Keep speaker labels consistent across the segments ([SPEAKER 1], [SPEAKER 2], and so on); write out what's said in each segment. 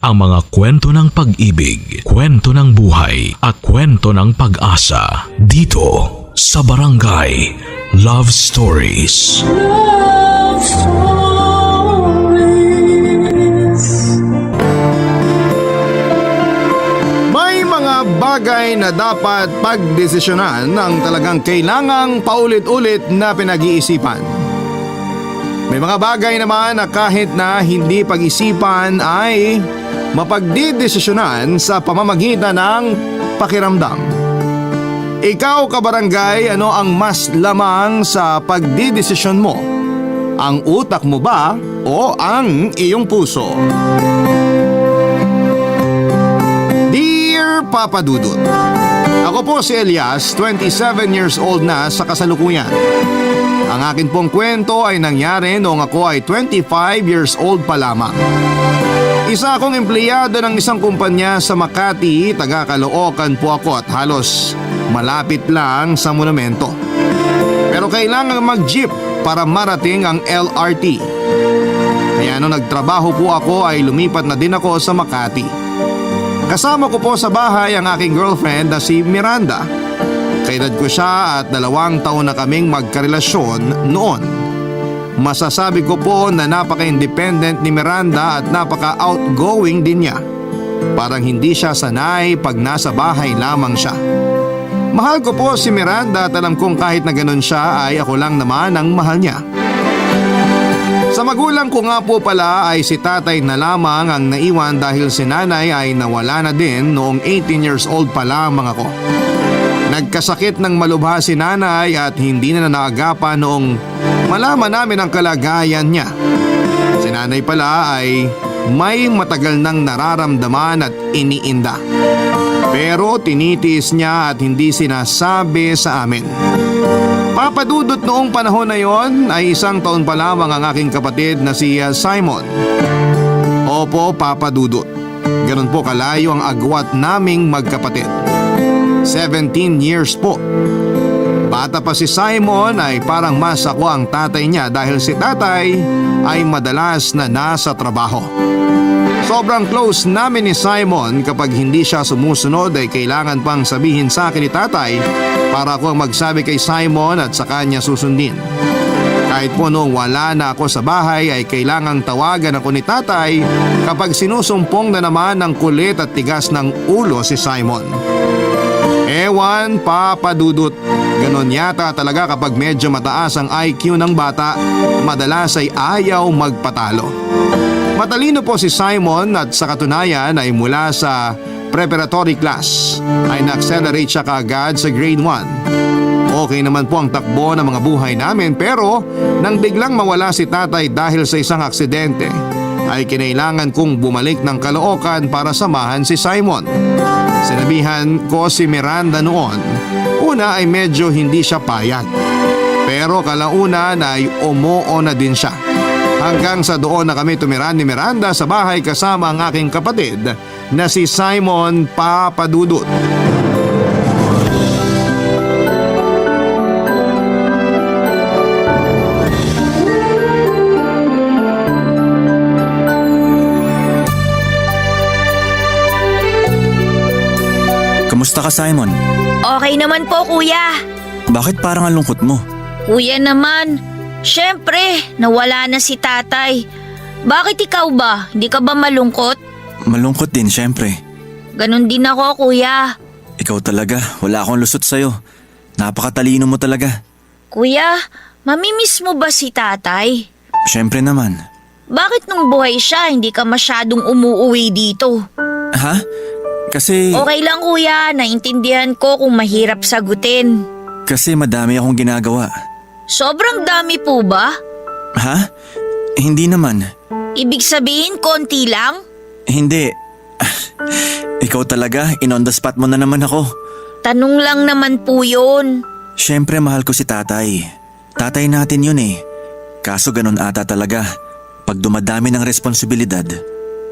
[SPEAKER 1] ang mga kwento ng pag-ibig, kwento ng buhay at kwento ng pag-asa dito sa Barangay Love Stories.
[SPEAKER 2] Love Stories.
[SPEAKER 3] May mga bagay na dapat pagdesisyonan ng talagang kailangang paulit-ulit na pinag-iisipan. May mga bagay naman na kahit na hindi pag-isipan ay mapagdidesisyonan sa pamamagitan ng pakiramdam. Ikaw kabarangay, ano ang mas lamang sa pagdidesisyon mo? Ang utak mo ba o ang iyong puso? Dear Papa Dudut, ako po si Elias, 27 years old na sa kasalukuyan. Ang akin pong kwento ay nangyari noong ako ay 25 years old pa lamang. Isa akong empleyado ng isang kumpanya sa Makati, taga Caloocan po ako at halos malapit lang sa monumento. Pero kailangan mag-jeep para marating ang LRT. Kaya nung nagtrabaho po ako ay lumipat na din ako sa Makati. Kasama ko po sa bahay ang aking girlfriend na si Miranda. Kaedad ko siya at 2 taon na kaming magkarelasyon noon. Masasabi ko po na napaka-independent ni Miranda at napaka-outgoing din niya. Parang hindi siya sanay pag nasa bahay lamang siya. Mahal ko po si Miranda at alam kong kahit na ganun siya ay ako lang naman ang mahal niya. Sa magulang ko nga po pala ay si tatay na lamang ang naiwan dahil si nanay ay nawala na din noong 18 years old pa lamang ako. Nagkasakit ng malubha si nanay at hindi na naagapan noong malaman namin ang kalagayan niya. Si nanay pala ay may matagal nang nararamdaman at iniinda. Pero tinitiis niya at hindi sinasabi sa amin. Papadudot noong panahon na yon ay 1 taon pa lamang ang aking kapatid na si Simon. Opo, papadudot. Ganun po kalayo ang agwat naming magkapatid. 17 years po. Bata pa si Simon ay parang mas ako ang tatay niya dahil si tatay ay madalas na nasa trabaho. Sobrang close namin ni Simon, kapag hindi siya sumusunod ay kailangan pang sabihin sa akin ni tatay para ako ang magsabi kay Simon at sa kanya susundin. Kahit po noong wala na ako sa bahay ay kailangang tawagan ako ni tatay kapag sinusumpong na naman ng kulit at tigas ng ulo si Simon. Ewan, papadudot. Ganon yata talaga kapag medyo mataas ang IQ ng bata, madalas ay ayaw magpatalo. Matalino po si Simon at sa katunayan ay mula sa preparatory class ay na-accelerate siya kaagad sa grade 1. Okay naman po ang takbo ng mga buhay namin, pero nang biglang mawala si tatay dahil sa isang aksidente ay kinailangan kong bumalik ng Caloocan para samahan si Simon. Sinabihan ko si Miranda noon. Una ay medyo hindi siya payag. Pero kalaunan ay umuo na din siya. Hanggang sa doon na kami tumira ni Miranda sa bahay kasama ang aking kapatid na si Simon Papadudut.
[SPEAKER 4] Kamusta ka, Simon?
[SPEAKER 5] Okay naman po, kuya.
[SPEAKER 4] Bakit parang ang lungkot mo?
[SPEAKER 5] Kuya naman, syempre, nawala na si tatay. Bakit ikaw ba? Hindi ka ba malungkot?
[SPEAKER 4] Malungkot din, syempre.
[SPEAKER 5] Ganon din ako, kuya.
[SPEAKER 4] Ikaw talaga, wala akong lusot sa'yo. Napakatalino mo talaga.
[SPEAKER 5] Kuya, mamimiss mo ba si tatay?
[SPEAKER 4] Syempre naman.
[SPEAKER 5] Bakit nung buhay siya, hindi ka masyadong umuuwi dito?
[SPEAKER 4] Ha? Kasi...
[SPEAKER 5] Okay lang, kuya. Naintindihan ko kung mahirap sagutin.
[SPEAKER 4] Kasi madami akong ginagawa.
[SPEAKER 5] Sobrang dami po ba?
[SPEAKER 4] Ha? Hindi naman.
[SPEAKER 5] Ibig sabihin, konti lang?
[SPEAKER 4] Hindi. Ikaw talaga, in on the spot mo na naman ako.
[SPEAKER 5] Tanong lang naman po yun.
[SPEAKER 4] Syempre mahal ko si tatay. Tatay natin yun eh. Kaso ganun ata talaga. Pag dumadami ng responsibilidad,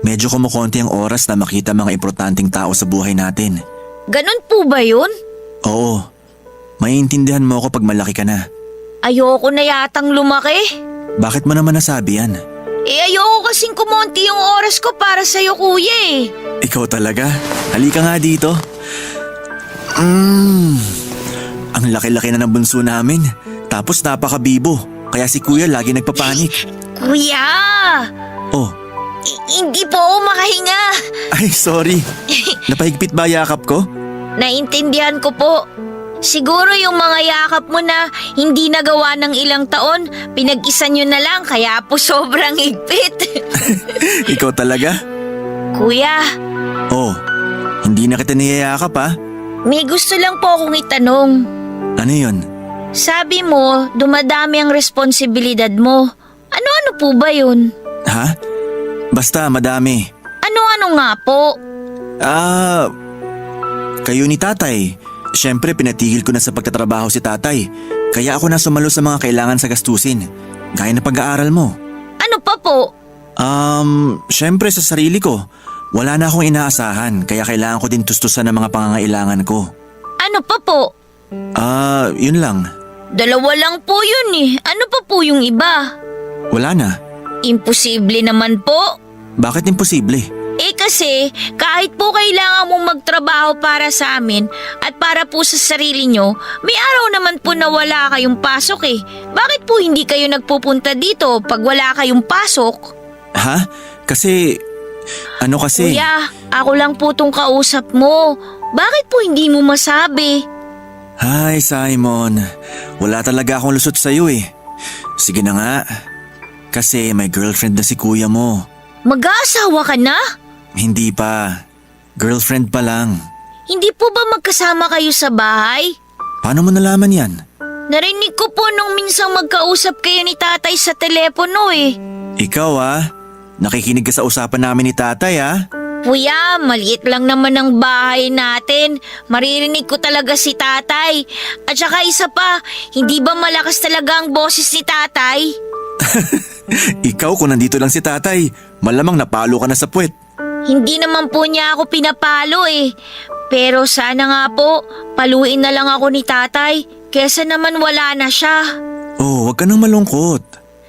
[SPEAKER 4] medyo kumukonti ang oras na makita mga importanteng tao sa buhay natin.
[SPEAKER 5] Ganon po ba yun?
[SPEAKER 4] Oo. Maiintindihan mo ako pag malaki ka na.
[SPEAKER 5] Ayoko na yatang lumaki.
[SPEAKER 4] Bakit mo naman nasabi yan?
[SPEAKER 5] Ayoko kasing kumonti yung oras ko para sa'yo, kuya eh.
[SPEAKER 4] Ikaw talaga? Halika nga dito. Ang laki-laki na ng bunso namin. Tapos napakabibo. Kaya si kuya lagi nagpapanik.
[SPEAKER 5] Kuya!
[SPEAKER 4] Oh,
[SPEAKER 5] Hindi po ako makahinga.
[SPEAKER 4] ay sorry. Napahigpit ba yakap ko?
[SPEAKER 5] Naintindihan ko po. Siguro yung mga yakap mo na hindi nagawa ng ilang taon, pinag-isa nyo na lang kaya po sobrang higpit.
[SPEAKER 4] Ikaw talaga?
[SPEAKER 5] Kuya,
[SPEAKER 4] Oh, hindi na kita niyayakap ha?
[SPEAKER 5] may gusto lang po akong itanong.
[SPEAKER 4] Ano yun?
[SPEAKER 5] Sabi mo, dumadami ang responsibilidad mo. Ano-ano po ba yun?
[SPEAKER 4] Ha? Basta madami.
[SPEAKER 5] Ano-ano nga po?
[SPEAKER 4] Kayo ni tatay. Siyempre pinatigil ko na sa pagtatrabaho si tatay. Kaya ako na sumalo sa mga kailangan sa gastusin. Gaya na pag-aaral mo.
[SPEAKER 5] Ano pa po?
[SPEAKER 4] Siyempre sa sarili ko. Wala na akong inaasahan kaya kailangan ko din tustusan ng mga pangangailangan ko.
[SPEAKER 5] Ano pa po?
[SPEAKER 4] Yun lang.
[SPEAKER 5] Dalawa lang po yun eh. Ano pa po yung iba?
[SPEAKER 4] Wala na.
[SPEAKER 5] Imposible naman po.
[SPEAKER 4] Bakit imposible?
[SPEAKER 5] Kasi kahit po kailangan mong magtrabaho para sa amin at para po sa sarili nyo, may araw naman po na wala kayong pasok eh. Bakit po hindi kayo nagpupunta dito pag wala kayong pasok?
[SPEAKER 4] Ha? Kasi...
[SPEAKER 5] Kuya, ako lang po tong kausap mo. Bakit po hindi mo masabi?
[SPEAKER 4] Hi Simon, wala talaga akong lusot sa'yo eh. Sige na nga. Kasi may girlfriend na si kuya mo.
[SPEAKER 5] Mag-aasawa ka na?
[SPEAKER 4] Hindi pa. Girlfriend pa lang.
[SPEAKER 5] Hindi po ba magkasama kayo sa bahay?
[SPEAKER 4] Paano mo nalaman yan?
[SPEAKER 5] Narinig ko po nung minsang magkausap kayo ni tatay sa telepono eh.
[SPEAKER 4] Ikaw nakikinig ka sa usapan namin ni tatay
[SPEAKER 5] Kuya, maliit lang naman ang bahay natin. Maririnig ko talaga si tatay. At saka isa pa, hindi ba malakas talaga ang boses ni tatay?
[SPEAKER 4] Ikaw kung nandito lang si tatay, malamang napalo ka na sa puwet.
[SPEAKER 5] Hindi naman po niya ako pinapalo eh. Pero sana nga po, paluin na lang ako ni tatay. Kesa naman wala na siya.
[SPEAKER 4] Oh, wag ka nang malungkot.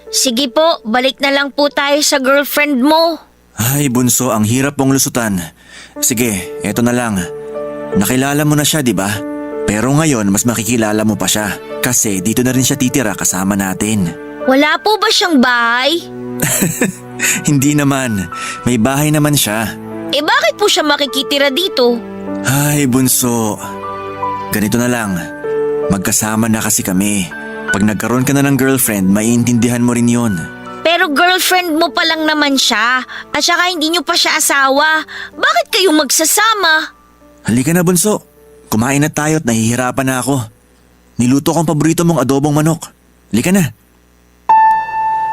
[SPEAKER 5] Sige po, balik na lang po tayo sa girlfriend mo.
[SPEAKER 4] Ay bunso, ang hirap mong lusutan. Sige, eto na lang. Nakilala mo na siya, di ba? Pero ngayon, mas makikilala mo pa siya. Kasi dito na rin siya titira kasama natin.
[SPEAKER 5] Wala po ba siyang bahay?
[SPEAKER 4] Hindi naman. May bahay naman siya.
[SPEAKER 5] Bakit po siya makikitira dito?
[SPEAKER 4] Ay bunso. Ganito na lang. Magkasama na kasi kami. Pag nagkaroon ka na ng girlfriend, maiintindihan mo rin yon.
[SPEAKER 5] Pero girlfriend mo pa lang naman siya. At saka hindi niyo pa siya asawa. Bakit kayo magsasama?
[SPEAKER 4] Halika na bunso. Kumain na tayo at nahihirapan na ako. Niluto kong paborito mong adobong manok. Halika na.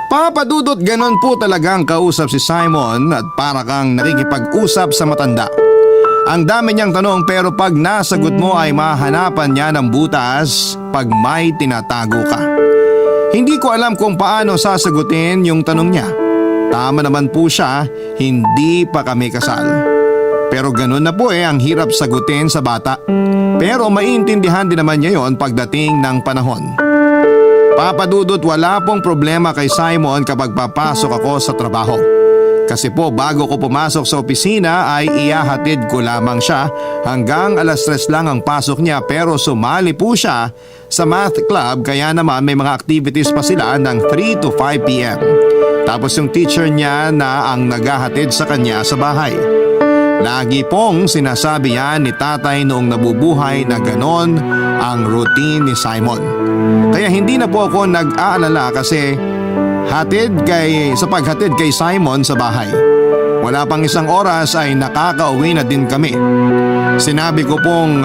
[SPEAKER 3] Papadudot ganon po talagang kausap si Simon at para kang nakikipag-usap sa matanda. Ang dami niyang tanong pero pag nasagot mo ay mahanapan niya ng butas pag may tinatago ka. Hindi ko alam kung paano sasagutin yung tanong niya. Tama naman po siya, hindi pa kami kasal. Pero ganun na po ang hirap sagutin sa bata. Pero maiintindihan din naman niya yon pagdating ng panahon. Papadudot, wala pong problema kay Simon kapag papasok ako sa trabaho. Kasi po bago ko pumasok sa opisina ay iyahatid ko lamang siya hanggang 3:00 lang ang pasok niya pero sumali po siya sa math club kaya naman may mga activities pa sila ng 3 to 5 p.m. Tapos yung teacher niya na ang naghahatid sa kanya sa bahay. Lagi pong sinasabi yan ni tatay noong nabubuhay na ganon ang routine ni Simon. Kaya hindi na po ako nag-aalala kasi sa paghatid kay Simon sa bahay. Wala pang 1 oras ay nakakauwi na din kami. Sinabi ko pong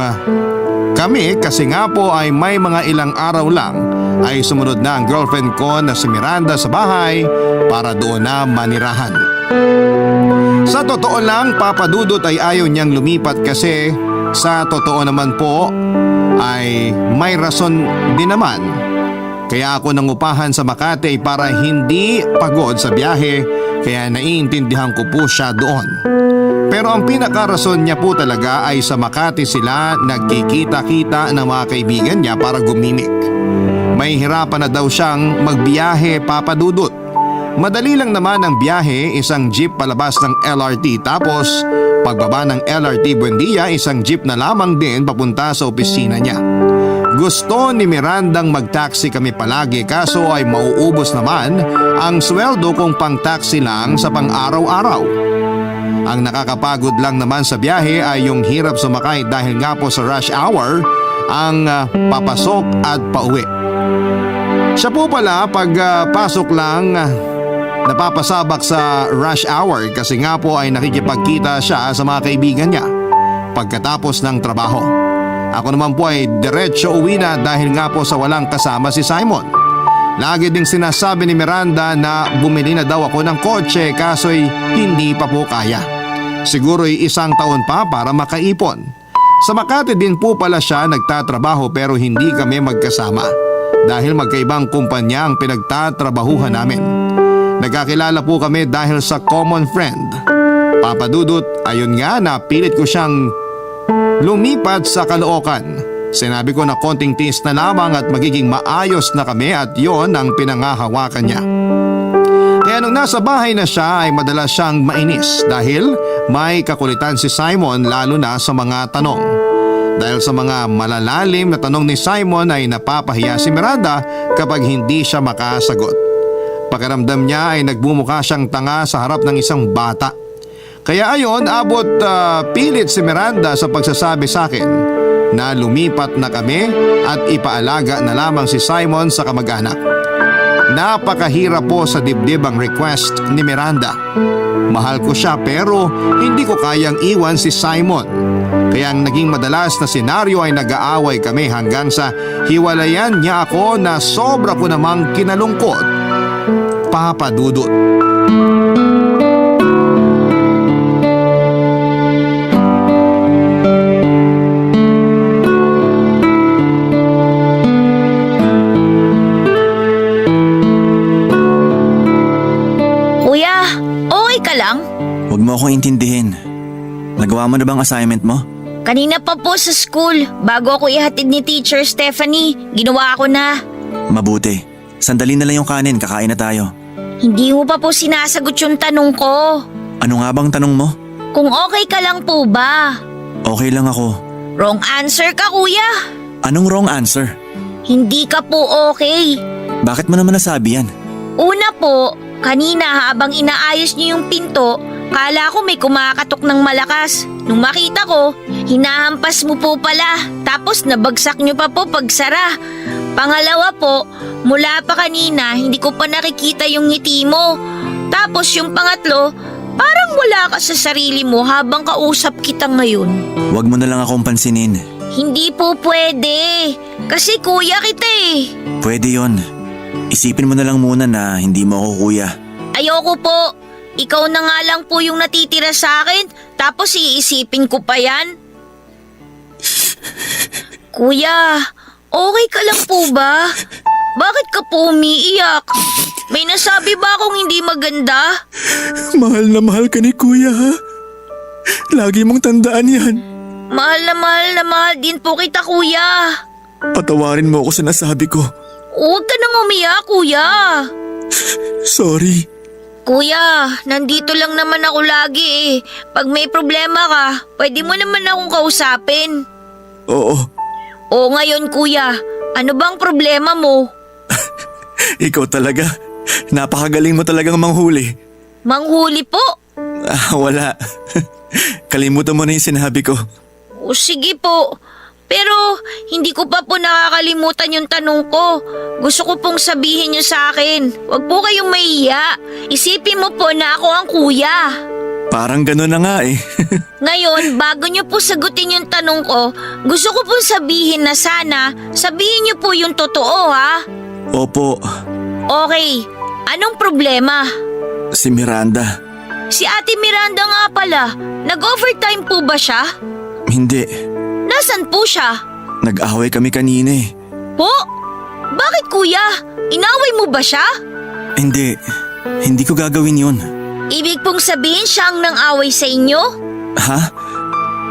[SPEAKER 3] kami kasi nga po ay may mga ilang araw lang ay sumunod na ang girlfriend ko na si Miranda sa bahay para doon na manirahan. Sa totoo lang, papadudot ay ayaw niyang lumipat kasi sa totoo naman po ay may rason din naman. Kaya ako nangupahan sa Makati para hindi pagod sa biyahe kaya naiintindihan ko po siya doon. Pero ang pinakarason niya po talaga ay sa Makati sila nagkikita-kita ng mga kaibigan niya para gumimik. May hirapan na daw siyang magbiyahe papadudot. Madali lang naman ang biyahe, isang jeep palabas ng LRT tapos pagbaba ng LRT Buendia, isang jeep na lamang din papunta sa opisina niya. Gusto ni Mirandang mag-taxi kami palagi kaso ay mauubos naman ang sweldo kung pang-taxi lang sa pang-araw-araw. Ang nakakapagod lang naman sa biyahe ay yung hirap sumakay dahil nga po sa rush hour ang papasok at pauwi. Siya po pala pag pasok lang napapasabak sa rush hour kasi nga po ay nakikipagkita siya sa mga kaibigan niya pagkatapos ng trabaho. Ako naman po ay diretso uwi na dahil nga po sa walang kasama si Simon. Lagi ding sinasabi ni Miranda na bumili na daw ako ng kotse kaso'y hindi pa po kaya. Siguro'y 1 taon pa para makaipon. Sa Makati din po pala siya nagtatrabaho pero hindi kami magkasama dahil magkaibang kumpanya ang pinagtatrabahuhan namin. Nagkakilala po kami dahil sa common friend. Papa Dudut, ayun nga napilit ko siyang lumipat sa Caloocan. Sinabi ko na konting tiis na lamang at magiging maayos na kami at yon ang pinangahawakan niya. Kaya nung nasa bahay na siya ay madalas siyang mainis dahil may kakulitan si Simon lalo na sa mga tanong. Dahil sa mga malalalim na tanong ni Simon ay napapahiya si Miranda kapag hindi siya makasagot. Pakiramdam niya ay nagbumukha siyang tanga sa harap ng isang bata. Kaya ayon abot pilit si Miranda sa pagsasabi sa akin na lumipat na kami at ipaalaga na lamang si Simon sa kamag-anak. Napakahirap po sa dibdib ang request ni Miranda. Mahal ko siya pero hindi ko kayang iwan si Simon. Kaya ang naging madalas na senaryo ay nag-aaway kami hanggang sa hiwalayan niya ako na sobra ko namang kinalungkot. Papa Dudut.
[SPEAKER 4] Huwag mo akong intindihin. Nagawa mo na bang assignment mo?
[SPEAKER 5] Kanina pa po sa school, bago ako ihatid ni Teacher Stephanie, ginawa ko na.
[SPEAKER 4] Mabuti. Sandali na lang yung kanin, kakain na tayo.
[SPEAKER 5] Hindi mo pa po sinasagot yung tanong ko.
[SPEAKER 4] Ano nga bang tanong mo?
[SPEAKER 5] Kung okay ka lang po ba?
[SPEAKER 4] Okay lang ako.
[SPEAKER 5] Wrong answer ka, kuya.
[SPEAKER 4] Anong wrong answer?
[SPEAKER 5] Hindi ka po okay.
[SPEAKER 4] Bakit mo naman nasabi yan?
[SPEAKER 5] Una po, kanina habang inaayos niyo yung pinto, kala ko may kumakatok ng malakas. Nung makita ko, hinahampas mo po pala. Tapos nabagsak niyo pa po pagsara. Pangalawa po, mula pa kanina hindi ko pa nakikita yung ngiti mo. Tapos yung pangatlo, parang wala ka sa sarili mo habang kausap kita ngayon.
[SPEAKER 4] Huwag mo na lang akong pansinin.
[SPEAKER 5] Hindi po pwede. Kasi kuya kita eh.
[SPEAKER 4] Pwede yon. Isipin mo na lang muna na hindi mo ako kuya.
[SPEAKER 5] Ayoko po. Ikaw na nga lang po yung natitira sa akin, tapos iisipin ko pa yan. Kuya, okay ka lang po ba? Bakit ka po umiiyak? May nasabi ba akong hindi maganda?
[SPEAKER 4] Mahal na mahal ka ni kuya, ha? Lagi mong tandaan yan.
[SPEAKER 5] Mahal na mahal din po kita, kuya.
[SPEAKER 4] Patawarin mo ako sa nasabi ko.
[SPEAKER 5] Huwag ka nang umiyak, kuya.
[SPEAKER 4] Sorry.
[SPEAKER 5] Kuya, nandito lang naman ako lagi eh. Pag may problema ka, pwede mo naman akong kausapin.
[SPEAKER 4] Oo.
[SPEAKER 5] O ngayon kuya, ano bang problema mo?
[SPEAKER 4] Ikaw talaga. Napakagaling mo talagang manghuli.
[SPEAKER 5] Manghuli po?
[SPEAKER 4] Wala. Kalimutan mo na yung sinabi ko.
[SPEAKER 5] O sige po. Pero hindi ko pa po nakakalimutan yung tanong ko. Gusto ko pong sabihin niyo sa akin. Huwag po kayong mahiya. Isipin mo po na ako ang kuya.
[SPEAKER 4] Parang gano'n na nga eh.
[SPEAKER 5] Ngayon, bago niyo po sagutin yung tanong ko, gusto ko pong sabihin na sana sabihin niyo po yung totoo, ha?
[SPEAKER 4] Opo.
[SPEAKER 5] Okay, anong problema?
[SPEAKER 4] Si Miranda.
[SPEAKER 5] Si Ate Miranda nga pala, nag-overtime po ba siya?
[SPEAKER 4] Hindi.
[SPEAKER 5] Nasaan po siya?
[SPEAKER 4] Nag-away kami kanina eh.
[SPEAKER 5] Po? Bakit kuya? Inaway mo ba siya?
[SPEAKER 4] Hindi. Hindi ko gagawin yun.
[SPEAKER 5] Ibig pong sabihin siya ang nang-away sa inyo?
[SPEAKER 4] Ha?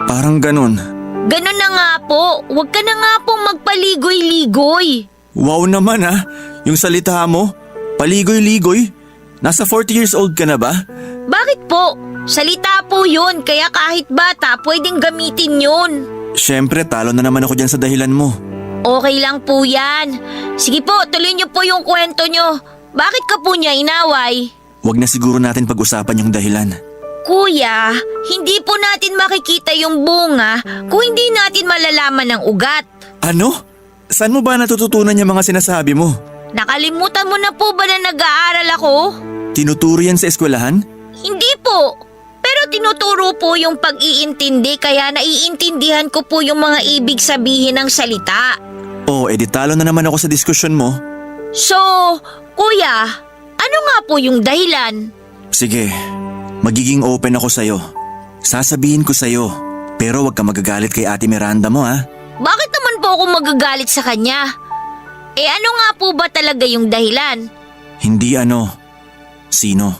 [SPEAKER 4] Parang ganun.
[SPEAKER 5] Ganun na nga po. Huwag ka na nga pong magpaligoy-ligoy.
[SPEAKER 4] Wow naman ah. Yung salita mo. Paligoy-ligoy. Nasa 40 years old ka na ba?
[SPEAKER 5] Bakit po? Salita po yun, kaya kahit bata pwedeng gamitin yun.
[SPEAKER 4] Siyempre, talo na naman ako dyan sa dahilan mo.
[SPEAKER 5] Okay lang po yan. Sige po, tuloy niyo po yung kwento niyo. Bakit ka po niya inaway?
[SPEAKER 4] Huwag na siguro natin pag-usapan yung dahilan.
[SPEAKER 5] Kuya, hindi po natin makikita yung bunga kung hindi natin malalaman ang ugat.
[SPEAKER 4] Ano? Saan mo ba natututunan yung mga sinasabi mo?
[SPEAKER 5] Nakalimutan mo na po ba na nag-aaral ako?
[SPEAKER 4] Tinuturo yan sa eskwelahan?
[SPEAKER 5] Hindi po. Pero tinuturo po yung pag-iintindi kaya naiintindihan ko po yung mga ibig sabihin ng salita.
[SPEAKER 4] Oo, edi talo na naman ako sa diskusyon mo.
[SPEAKER 5] So, kuya, ano nga po yung dahilan?
[SPEAKER 4] Sige, magiging open ako sa'yo. Sasabihin ko sa'yo. Pero wag ka magagalit kay Ate Miranda mo ha.
[SPEAKER 5] Bakit naman po ako magagalit sa kanya? Ano nga po ba talaga yung dahilan?
[SPEAKER 4] Hindi ano. Sino?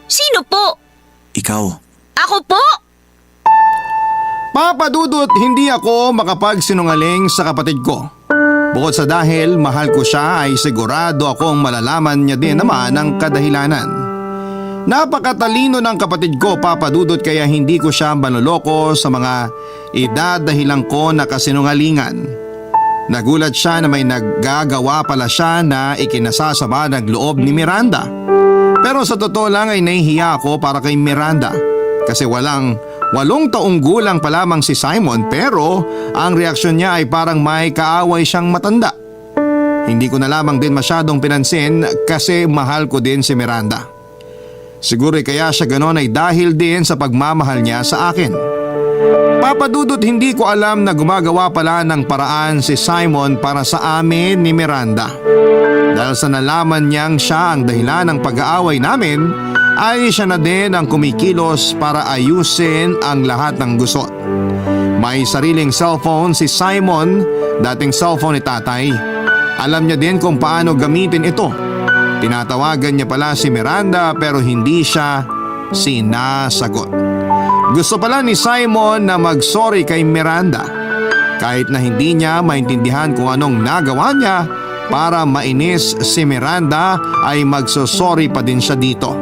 [SPEAKER 5] Sino po?
[SPEAKER 4] Ikaw.
[SPEAKER 5] Ako po?
[SPEAKER 3] Papa Dudut, hindi ako makapagsinungaling sa kapatid ko. Bukod sa dahil mahal ko siya ay sigurado akong malalaman niya din naman ang kadahilanan. Napakatalino ng kapatid ko, Papa Dudut, kaya hindi ko siya manloloko sa mga idadahilan ko na kasinungalingan. Nagulat siya na may naggagawa pala siya na ikinasasama ng loob ni Miranda. Pero sa totoo lang ay nahihiya ako para kay Miranda. Kasi 8 taong gulang pa lamang si Simon pero ang reaksyon niya ay parang may kaaway siyang matanda. Hindi ko na lamang din masyadong pinansin kasi mahal ko din si Miranda. Siguro kaya siya ganon ay dahil din sa pagmamahal niya sa akin. Papa Dudut, hindi ko alam na gumagawa pala ng paraan si Simon para sa amin ni Miranda. Dahil sa nalaman niyang siya ang dahilan ng pag-aaway namin, ay siya na din ang kumikilos para ayusin ang lahat ng gusot. May sariling cellphone si Simon, dating cellphone ni tatay. Alam niya din kung paano gamitin ito. Tinatawagan niya pala si Miranda pero hindi siya sinasagot. Gusto pala ni Simon na mag-sorry kay Miranda. Kahit na hindi niya maintindihan kung anong nagawa niya, para mainis si Miranda ay magsosorry pa din siya dito.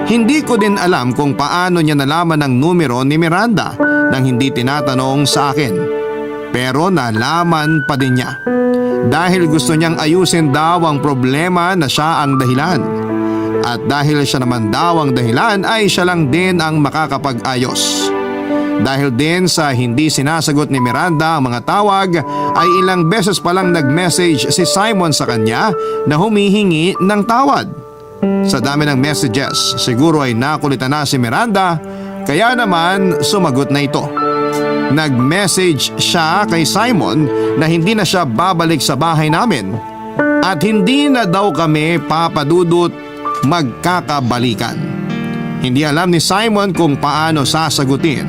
[SPEAKER 3] Hindi ko din alam kung paano niya nalaman ang numero ni Miranda nang hindi tinatanong sa akin. Pero nalaman pa din niya. Dahil gusto niyang ayusin daw ang problema na siya ang dahilan. At dahil siya naman daw ang dahilan ay siya lang din ang makakapag-ayos. Dahil din sa hindi sinasagot ni Miranda ang mga tawag ay ilang beses palang nag-message si Simon sa kanya na humihingi ng tawad. Sa dami ng messages, siguro ay nakulitan na si Miranda kaya naman sumagot na ito. Nag-message siya kay Simon na hindi na siya babalik sa bahay namin at hindi na daw kami, Papa Dudut, magkakabalikan. Hindi alam ni Simon kung paano sasagutin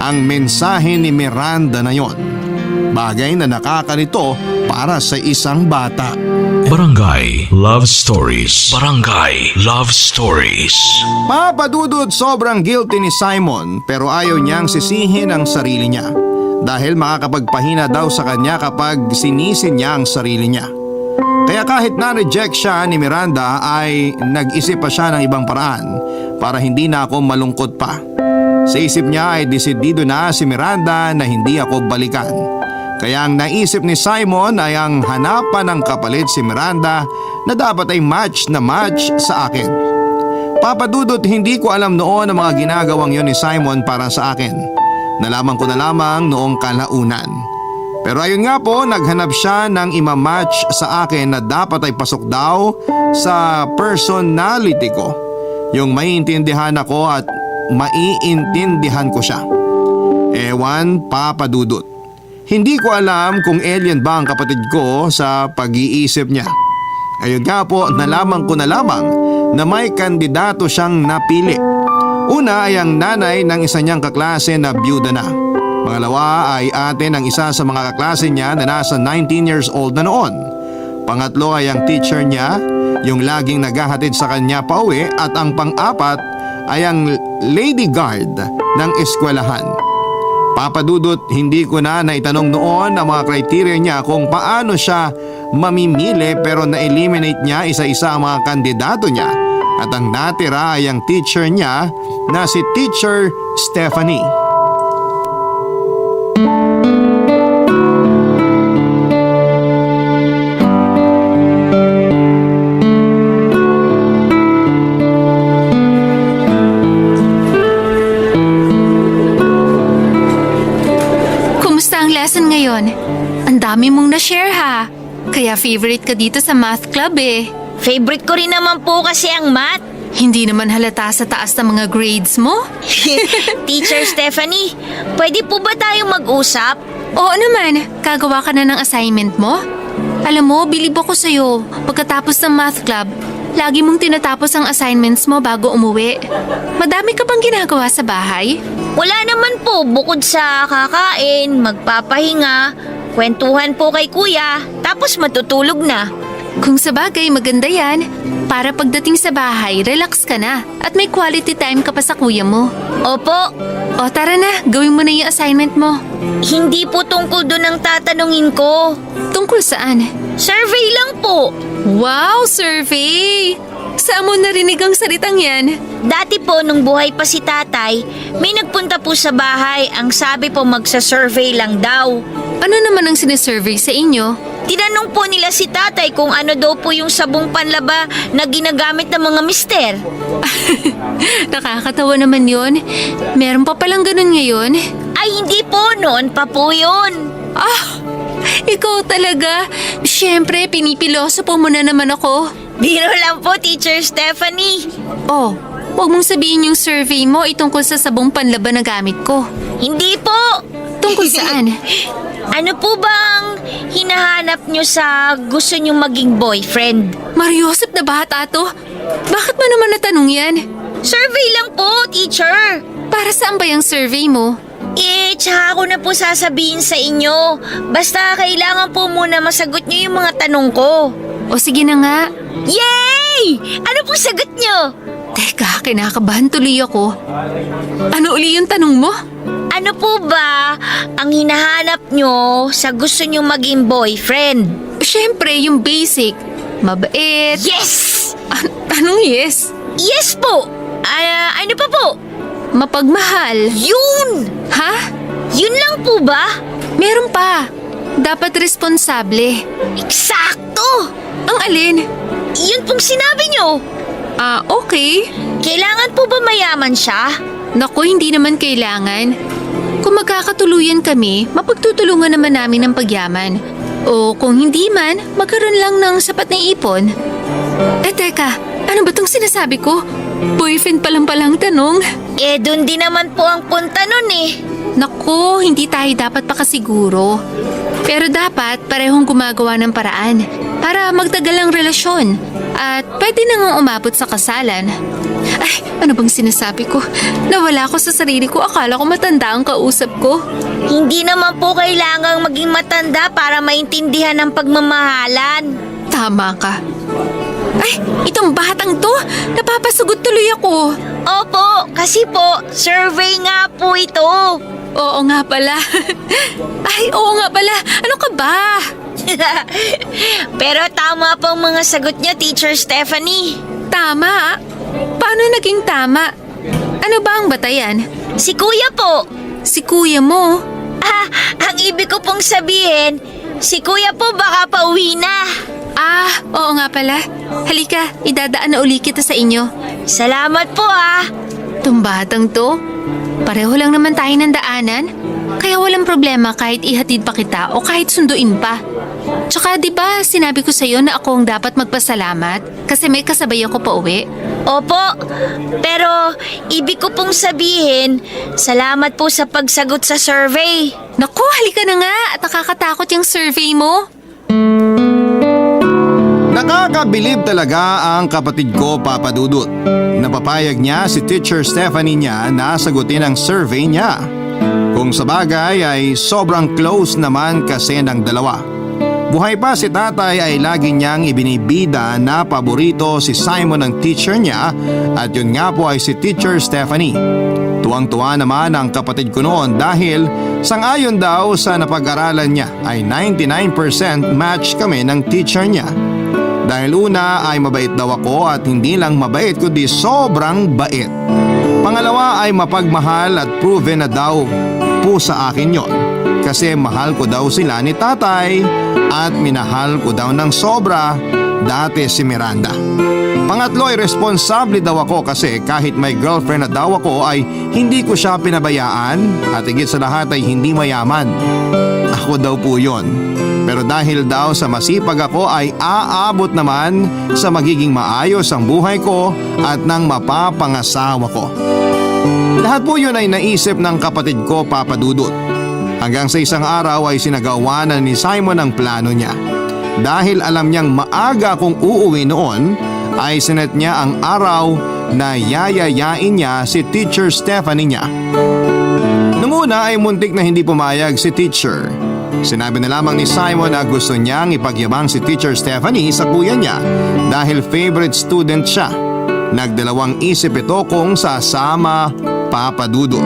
[SPEAKER 3] ang mensahe ni Miranda na yon. Bagay na nakakalito para sa isang bata.
[SPEAKER 1] Barangay Love Stories. Barangay Love Stories.
[SPEAKER 3] Papa Dudut, sobrang guilty ni Simon pero ayaw niyang sisihin ang sarili niya. Dahil makakapagpahina daw sa kanya kapag sinisi niya ang sarili niya. Kaya kahit na-reject siya ni Miranda ay nag-isip pa siya ng ibang paraan para hindi na ako malungkot pa. Sa isip niya ay desidido na si Miranda na hindi ako balikan. Kaya ang naisip ni Simon ay ang hanapan ng kapalit si Miranda na dapat ay match na match sa akin. Papa Dudut, hindi ko alam noon ang mga ginagawang yon ni Simon para sa akin. Nalaman ko na lamang noong kalaunan. Pero ayun nga po, naghanap siya ng imamatch sa akin na dapat ay pasok daw sa personality ko. Yung maiintindihan ako at maiintindihan ko siya. Ewan, Papa Dudut. Hindi ko alam kung alien ba ang kapatid ko sa pag-iisip niya. Ayun nga po, nalaman ko na lamang na may kandidato siyang napili. Una ay ang nanay ng isa niyang kaklase na byuda na. Pangalawa ay ate ng isa sa mga kaklase niya na nasa 19 years old na noon. Pangatlo ay ang teacher niya, yung laging naghahatid sa kanya pauwi, at ang pang-apat ay ang lady guard ng eskwelahan. Papa Dudut, hindi ko na naitanong noon ang mga criteria niya kung paano siya mamimili pero na-eliminate niya isa-isa ang mga kandidato niya at ang natira ay ang teacher niya na si Teacher Stephanie.
[SPEAKER 6] Kumusta ang lesson ngayon? Ang dami mong na-share ha. Kaya favorite ka dito sa math club eh.
[SPEAKER 5] Favorite ko rin naman po kasi ang math.
[SPEAKER 6] Hindi naman halata sa taas ng mga grades mo.
[SPEAKER 5] Teacher Stephanie, pwede po ba tayong mag-usap?
[SPEAKER 6] Oo naman, kagawa ka na ng assignment mo? Alam mo, bilib ako sa'yo. Pagkatapos ng math club, lagi mong tinatapos ang assignments mo bago umuwi. Madami ka bang ginagawa sa bahay?
[SPEAKER 5] Wala naman po bukod sa kakain, magpapahinga, kwentuhan po kay kuya, tapos matutulog na.
[SPEAKER 6] Kung sa bagay, maganda yan. Para pagdating sa bahay, relax ka na at may quality time ka pa sa kuya mo.
[SPEAKER 5] Opo,
[SPEAKER 6] O tara na, gawin mo na yung assignment mo.
[SPEAKER 5] hindi po tungkol doon ang tatanungin ko.
[SPEAKER 6] Tungkol saan?
[SPEAKER 5] Survey lang po.
[SPEAKER 6] Wow, survey! Saan mo narinig ang salitang yan?
[SPEAKER 5] Dati po nung buhay pa si tatay, may nagpunta po sa bahay. Ang sabi po magsa-survey lang daw.
[SPEAKER 6] Ano naman ang sinisurvey sa inyo?
[SPEAKER 5] Tinanong po nila si tatay kung ano daw po yung sabong panlaba na ginagamit ng mga mister.
[SPEAKER 6] Nakakatawa naman yon. Meron pa palang ganun ngayon.
[SPEAKER 5] Ay hindi po, noon pa po yun.
[SPEAKER 6] Ah, ikaw talaga. Siyempre, pinipilosopo mo na naman ako.
[SPEAKER 5] Biro lang po, Teacher Stephanie.
[SPEAKER 6] Oh, huwag mong sabihin yung survey mo itungkol sa sabong panlaba na gamit ko.
[SPEAKER 5] Hindi po.
[SPEAKER 6] Tungkol saan?
[SPEAKER 5] Ano po bang hinahanap nyo sa gusto nyo maging boyfriend?
[SPEAKER 6] Mariosep na bata to. Bakit mo naman natanong yan?
[SPEAKER 5] Survey lang po, teacher.
[SPEAKER 6] Para saan ba yung survey mo?
[SPEAKER 5] Tsaka ko na po sasabihin sa inyo. Basta kailangan po muna masagot nyo yung mga tanong ko.
[SPEAKER 6] O sige na nga.
[SPEAKER 5] Yay! Ano po sagot nyo?
[SPEAKER 6] Teka, kinakabahan tuloy ako. Ano uli yung tanong mo?
[SPEAKER 5] Ano po ba ang hinahanap nyo sa gusto nyo maging boyfriend?
[SPEAKER 6] Siyempre, yung basic. Mabait.
[SPEAKER 5] Yes!
[SPEAKER 6] Anong yes?
[SPEAKER 5] Yes po! Ano pa po?
[SPEAKER 6] Mapagmahal.
[SPEAKER 5] Yun!
[SPEAKER 6] Ha?
[SPEAKER 5] Yun lang po ba?
[SPEAKER 6] Meron pa. Dapat responsable.
[SPEAKER 5] Eksakto!
[SPEAKER 6] Ang alin?
[SPEAKER 5] Yun pong sinabi nyo.
[SPEAKER 6] Okay.
[SPEAKER 5] Kailangan po ba mayaman siya?
[SPEAKER 6] Naku, hindi naman kailangan. Kung magkakatuluyan kami, mapagtutulungan naman namin ng pagyaman. O kung hindi man, magkaroon lang ng sapat na ipon. Teka, ano ba tong sinasabi ko? Boyfriend pa lang palang tanong.
[SPEAKER 5] Dun din naman po ang punta nun eh.
[SPEAKER 6] Naku, hindi tayo dapat pakasiguro. Pero dapat parehong gumagawa ng paraan para magtagal ang relasyon at pwede nang umabot sa kasalan. Ay, ano bang sinasabi ko? Nawala ko sa sarili ko, akala ko matanda ang kausap ko.
[SPEAKER 5] Hindi naman po kailangang maging matanda para maintindihan ang pagmamahalan.
[SPEAKER 6] Tama ka. Ay, itong batang to, napapasugod tuloy ako.
[SPEAKER 5] Opo, kasi po, survey nga po ito.
[SPEAKER 6] Oo nga pala. Ay, oo nga pala. Ano ka ba?
[SPEAKER 5] Pero tama po ang mga sagot niyo, Teacher Stephanie.
[SPEAKER 6] Tama? Paano naging tama? Ano ba ang batayan?
[SPEAKER 5] Si Kuya po.
[SPEAKER 6] Si kuya mo.
[SPEAKER 5] Ang ibig ko pong sabihin, si Kuya po baka pauwi na.
[SPEAKER 6] Oo nga pala. Halika, idadaan na uli kita sa inyo.
[SPEAKER 5] Salamat po
[SPEAKER 6] Itong batang to, pareho lang naman tayo ng daanan. Kaya walang problema kahit ihatid pa kita o kahit sunduin pa. Tsaka di ba sinabi ko sa'yo na ako ang dapat magpasalamat kasi may kasabay ako pa uwi?
[SPEAKER 5] Opo, pero ibig ko pong sabihin, salamat po sa pagsagot sa survey.
[SPEAKER 6] Naku, halika na nga at nakakatakot yung survey mo.
[SPEAKER 3] Nakakabilib talaga ang kapatid ko, Papa Dudut. Napapayag niya si Teacher Stephanie niya na sagutin ang survey niya. Kung sa bagay ay sobrang close naman kasi ng dalawa. Buhay pa si tatay ay lagi niyang ibinibida na paborito si Simon ang teacher niya at yun nga po ay si Teacher Stephanie. Tuwang-tuwa naman ang kapatid ko noon dahil sangayon daw sa napag-aralan niya ay 99% match kami ng teacher niya. Dahil una ay mabait daw ako at hindi lang mabait kundi sobrang bait. Pangalawa ay mapagmahal at proven na daw po sa akin yon. Kasi mahal ko daw sila ni tatay at minahal ko daw ng sobra dati si Miranda. Pangatlo ay responsable daw ako kasi kahit may girlfriend na daw ako ay hindi ko siya pinabayaan at higit sa lahat ay hindi mayaman. Ako daw po yon. Pero dahil daw sa masipag ako ay aabot naman sa magiging maayos ang buhay ko at ng mapapangasawa ko. Lahat po yun ay naisip ng kapatid ko, Papa Dudut. Hanggang sa isang araw ay sinagawa na ni Simon ang plano niya. Dahil alam niyang maaga kung uuwi noon, ay sinet niya ang araw na yayayain niya si Teacher Stephanie niya. Nung una ay muntik na hindi pumayag si Teacher. Sinabi na lamang ni Simon na gusto niyang ipagyabang si Teacher Stephanie sa kuya niya dahil favorite student siya. Nagdalawang isip ito kung sasama, Papa Dudut.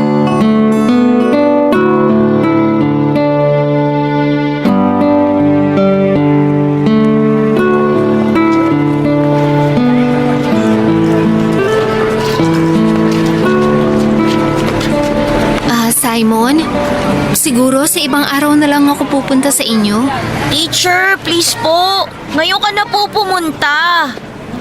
[SPEAKER 6] Simon, siguro sa ibang araw na lang ako pupunta sa inyo.
[SPEAKER 5] Teacher, please po. Ngayon ka na po pumunta.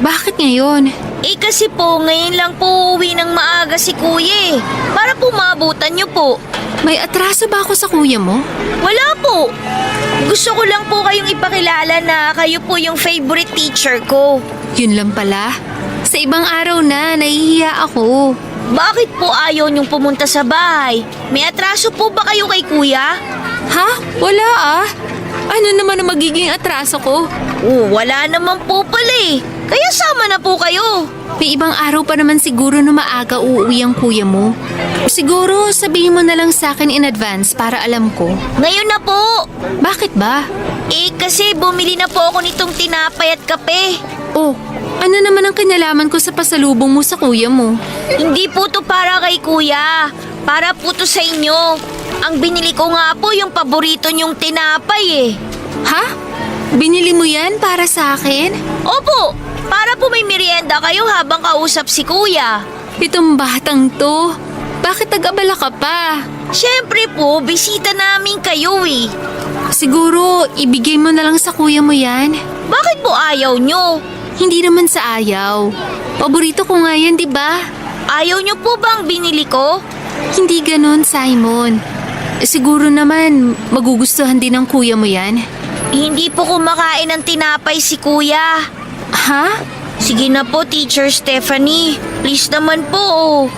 [SPEAKER 6] Bakit ngayon?
[SPEAKER 5] Kasi po, ngayon lang po uwi ng maaga si kuya eh. Para po maabutan niyo po.
[SPEAKER 6] May atraso ba ako sa kuya mo?
[SPEAKER 5] Wala po. Gusto ko lang po kayong ipakilala na kayo po yung favorite teacher ko.
[SPEAKER 6] Yun lang pala. Sa ibang araw na, nahihiya ako.
[SPEAKER 5] Bakit po ayaw niyong pumunta sa bahay? May atraso po ba kayo kay kuya?
[SPEAKER 6] Ha? Wala ah. Ano naman ang magiging atraso ko?
[SPEAKER 5] Wala naman po pala eh. Kaya sama na po kayo.
[SPEAKER 6] May ibang araw pa naman siguro na maaga uuwi ang kuya mo. Siguro sabihin mo na lang sa akin in advance para alam ko.
[SPEAKER 5] Ngayon na po.
[SPEAKER 6] Bakit ba?
[SPEAKER 5] Kasi bumili na po ako nitong tinapay at kape.
[SPEAKER 6] Oh, ano naman ang kinalaman ko sa pasalubong mo sa kuya mo?
[SPEAKER 5] Hindi po to para kay kuya. Para po to sa inyo. Ang binili ko nga po yung paborito niyong tinapay eh.
[SPEAKER 6] Ha? Binili mo yan para sa akin?
[SPEAKER 5] Opo, para po may merienda kayo habang kausap si kuya.
[SPEAKER 6] Itong batang to, bakit nag-abala ka pa?
[SPEAKER 5] Siyempre po, bisita namin kayo eh.
[SPEAKER 6] Siguro, ibigay mo na lang sa kuya mo yan.
[SPEAKER 5] Bakit po ayaw nyo?
[SPEAKER 6] Hindi naman sa ayaw. Paborito ko nga yan, di ba?
[SPEAKER 5] Ayaw nyo po bang binili ko?
[SPEAKER 6] Hindi ganon, Simon. Siguro naman, magugustuhan din ng kuya mo yan.
[SPEAKER 5] Hindi po kumakain ng tinapay si kuya.
[SPEAKER 6] Ha?
[SPEAKER 5] Sige na po, Teacher Stephanie. Please naman po.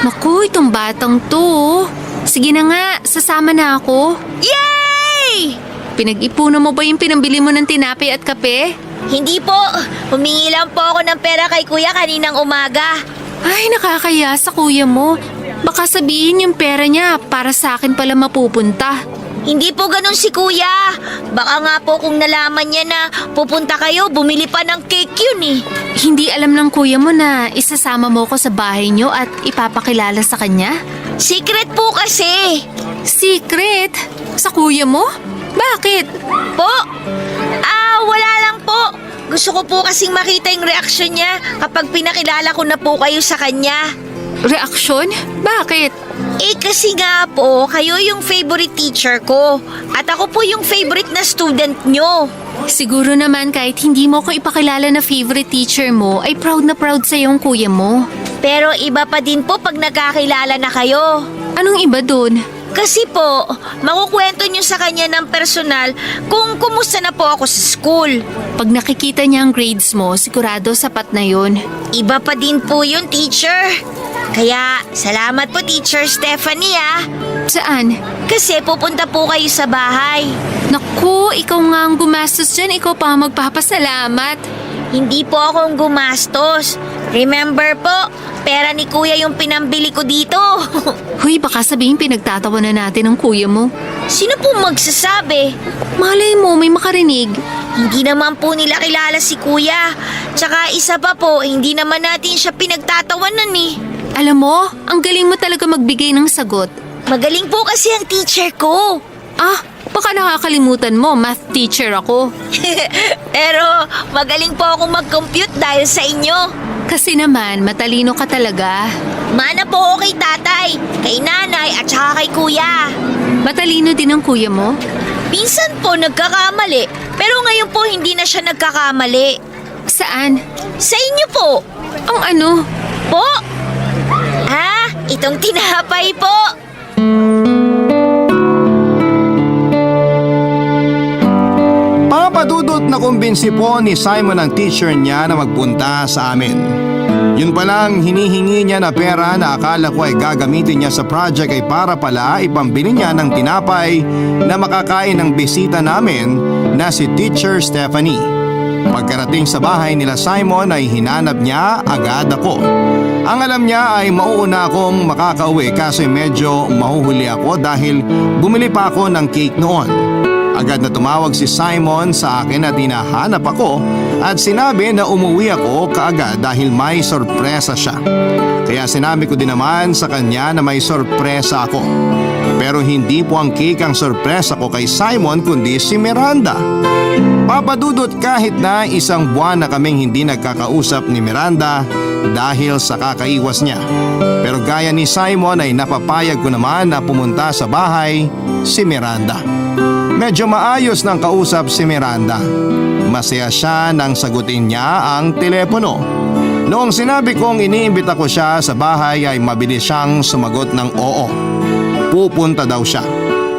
[SPEAKER 6] Naku, itong batang to. Sige na nga, sasama na ako.
[SPEAKER 5] Yay!
[SPEAKER 6] Pinag-ipunan mo ba yung pinambili mo ng tinapay at kape?
[SPEAKER 5] Hindi po. Humingi lang po ako ng pera kay kuya kaninang umaga.
[SPEAKER 6] Ay, nakakaya sa kuya mo. Baka sabihin yung pera niya para sa akin pala mapupunta.
[SPEAKER 5] Hindi po ganun si kuya. Baka nga po kung nalaman niya na pupunta kayo, bumili pa ng cake yun eh.
[SPEAKER 6] Hindi alam ng kuya mo na isasama mo ko sa bahay niyo at ipapakilala sa kanya?
[SPEAKER 5] Secret po kasi.
[SPEAKER 6] Secret? Sa kuya mo? Bakit?
[SPEAKER 5] Po? Wala lang po. Gusto ko po kasing makita yung reaksyon niya kapag pinakilala ko na po kayo sa kanya.
[SPEAKER 6] Reaksyon? Bakit?
[SPEAKER 5] Kasi nga po, kayo yung favorite teacher ko. At ako po yung favorite na student nyo.
[SPEAKER 6] Siguro naman kahit hindi mo ko ipakilala na favorite teacher mo, ay proud na proud sa yung kuya mo.
[SPEAKER 5] Pero iba pa din po pag nagkakilala na kayo.
[SPEAKER 6] Anong iba dun?
[SPEAKER 5] Kasi po, makukwento nyo sa kanya ng personal kung kumusta na po ako sa school.
[SPEAKER 6] Pag nakikita niya ang grades mo, sigurado sapat na yun.
[SPEAKER 5] Iba pa din po yun, teacher. Kaya, salamat po, Teacher Stephanie
[SPEAKER 6] Saan?
[SPEAKER 5] Kasi pupunta po kayo sa bahay.
[SPEAKER 6] Naku, ikaw nga ang gumastos dyan, ikaw pa ang magpapasalamat.
[SPEAKER 5] Hindi po akong gumastos. Remember po, pera ni kuya yung pinambili ko dito.
[SPEAKER 6] Huy, baka sabihin pinagtatawanan natin ng kuya mo.
[SPEAKER 5] Sino po magsasabi?
[SPEAKER 6] Malay mo, may makarinig.
[SPEAKER 5] Hindi naman po nila kilala si kuya. Tsaka isa pa po, hindi naman natin siya pinagtatawanan eh.
[SPEAKER 6] Alam mo, ang galing mo talaga magbigay ng sagot.
[SPEAKER 5] Magaling po kasi ang teacher ko.
[SPEAKER 6] Baka nakakalimutan mo, math teacher ako.
[SPEAKER 5] Pero magaling po akong mag-compute dahil sa inyo.
[SPEAKER 6] Kasi naman, matalino ka talaga.
[SPEAKER 5] Mana po ako kay tatay, kay nanay at saka kay kuya.
[SPEAKER 6] Matalino din ang kuya mo?
[SPEAKER 5] Minsan po nagkakamali, pero ngayon po hindi na siya nagkakamali.
[SPEAKER 6] Saan?
[SPEAKER 5] Sa inyo po.
[SPEAKER 6] Ang ano?
[SPEAKER 5] Po? Itong tinapay po.
[SPEAKER 3] Papadudot na kumbinsi po ni Simon ang teacher niya na magpunta sa amin. Yun palang hinihingi niya na pera na akala ko ay gagamitin niya sa project ay para pala ipambili niya ng tinapay na makakain ng bisita namin na si Teacher Stephanie. Pagkarating sa bahay nila Simon ay hinanap niya agad ako. Ang alam niya ay mauuna akong makakauwi kasi medyo mahuhuli ako dahil bumili pa ako ng cake noon. Agad na tumawag si Simon sa akin at hinahanap ako at sinabi na umuwi ako kaagad dahil may sorpresa siya. Kaya sinabi ko din naman sa kanya na may sorpresa ako. Pero hindi po ang cake ang sorpresa ko kay Simon kundi si Miranda. Papadudot kahit na isang buwan na kaming hindi nagkakausap ni Miranda dahil sa kakaiwas niya. Pero gaya ni Simon ay napapayag ko naman na pumunta sa bahay si Miranda. Medyo maayos ng kausap si Miranda. Masaya siya nang sagutin niya ang telepono. Noong sinabi kong iniimbita ko siya sa bahay ay mabilis siyang sumagot ng oo. Pupunta daw siya.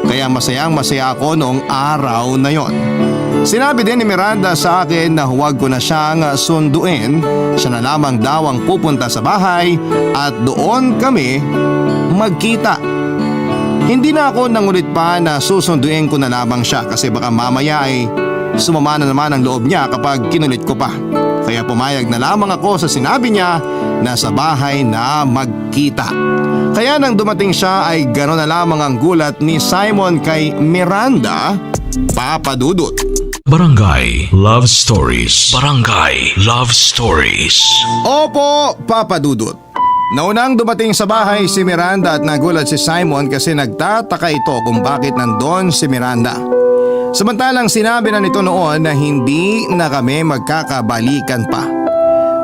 [SPEAKER 3] Kaya masayang masaya ako noong araw na yon. Sinabi din ni Miranda sa akin na huwag ko na siyang sunduin. Siya na lamang daw ang pupunta sa bahay at doon kami magkita. Hindi na ako nangulit pa na susunduin ko na lamang siya kasi baka mamaya ay sumama na naman ang loob niya kapag kinulit ko pa. Kaya pumayag na lamang ako sa sinabi niya na sa bahay na magkita. Kaya nang dumating siya ay gano'n na lamang ang gulat ni Simon kay Miranda, Papadudot.
[SPEAKER 1] Barangay Love Stories. Barangay Love Stories.
[SPEAKER 3] Opo, Papadudot. Naunang dumating sa bahay si Miranda at nagulat si Simon kasi nagtataka ito kung bakit nandun si Miranda. Samantalang sinabi na nito noon na hindi na kami magkakabalikan pa.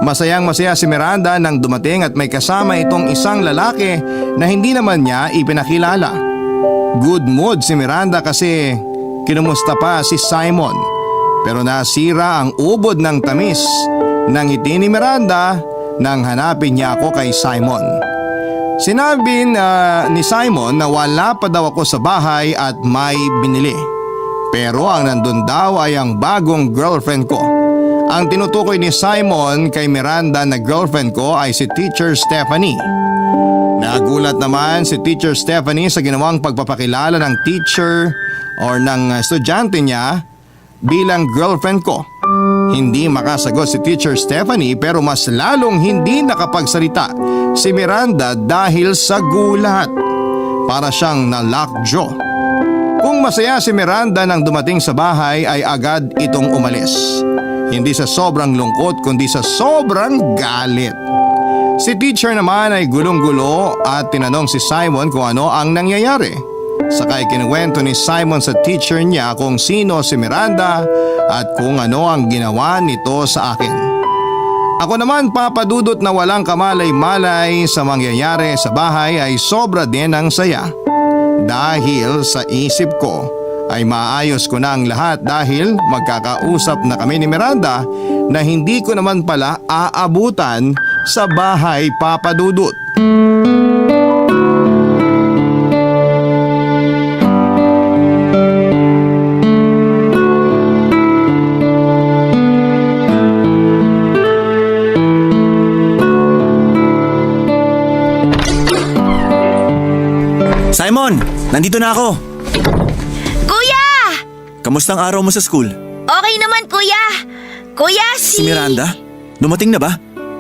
[SPEAKER 3] Masayang masaya si Miranda nang dumating at may kasama itong isang lalaki na hindi naman niya ipinakilala. Good mood si Miranda kasi kinumusta pa si Simon. Pero nasira ang ubod ng tamis ng ngiti ni Miranda nang hanapin niya ako kay Simon. Sinabi ni Simon na wala pa daw ako sa bahay at may binili. Pero ang nandun daw ay ang bagong girlfriend ko. Ang tinutukoy ni Simon kay Miranda na girlfriend ko ay si Teacher Stephanie. Nagulat naman si Teacher Stephanie sa ginawang pagpapakilala ng teacher or ng estudyante niya bilang girlfriend ko. Hindi makasagot si Teacher Stephanie pero mas lalong hindi nakapagsalita si Miranda dahil sa gulat. Para siyang na-lockjaw. Kung masaya si Miranda nang dumating sa bahay ay agad itong umalis. Hindi sa sobrang lungkot kundi sa sobrang galit. Si teacher naman ay gulong-gulo at tinanong si Simon kung ano ang nangyayari. Sakay kinuwento ni Simon sa teacher niya kung sino si Miranda at kung ano ang ginawa nito sa akin. Ako naman Papadudot na walang kamalay-malay sa mangyayari sa bahay ay sobra din ang saya. Dahil sa isip ko ay maayos ko na ang lahat dahil magkakausap na kami ni Miranda na hindi ko naman pala aabutan sa bahay Papadudot.
[SPEAKER 4] Simon, nandito na ako.
[SPEAKER 5] Kuya!
[SPEAKER 4] Kamusta ang araw mo sa school?
[SPEAKER 5] Okay naman, kuya. Kuya,
[SPEAKER 4] Si Miranda? Dumating na ba?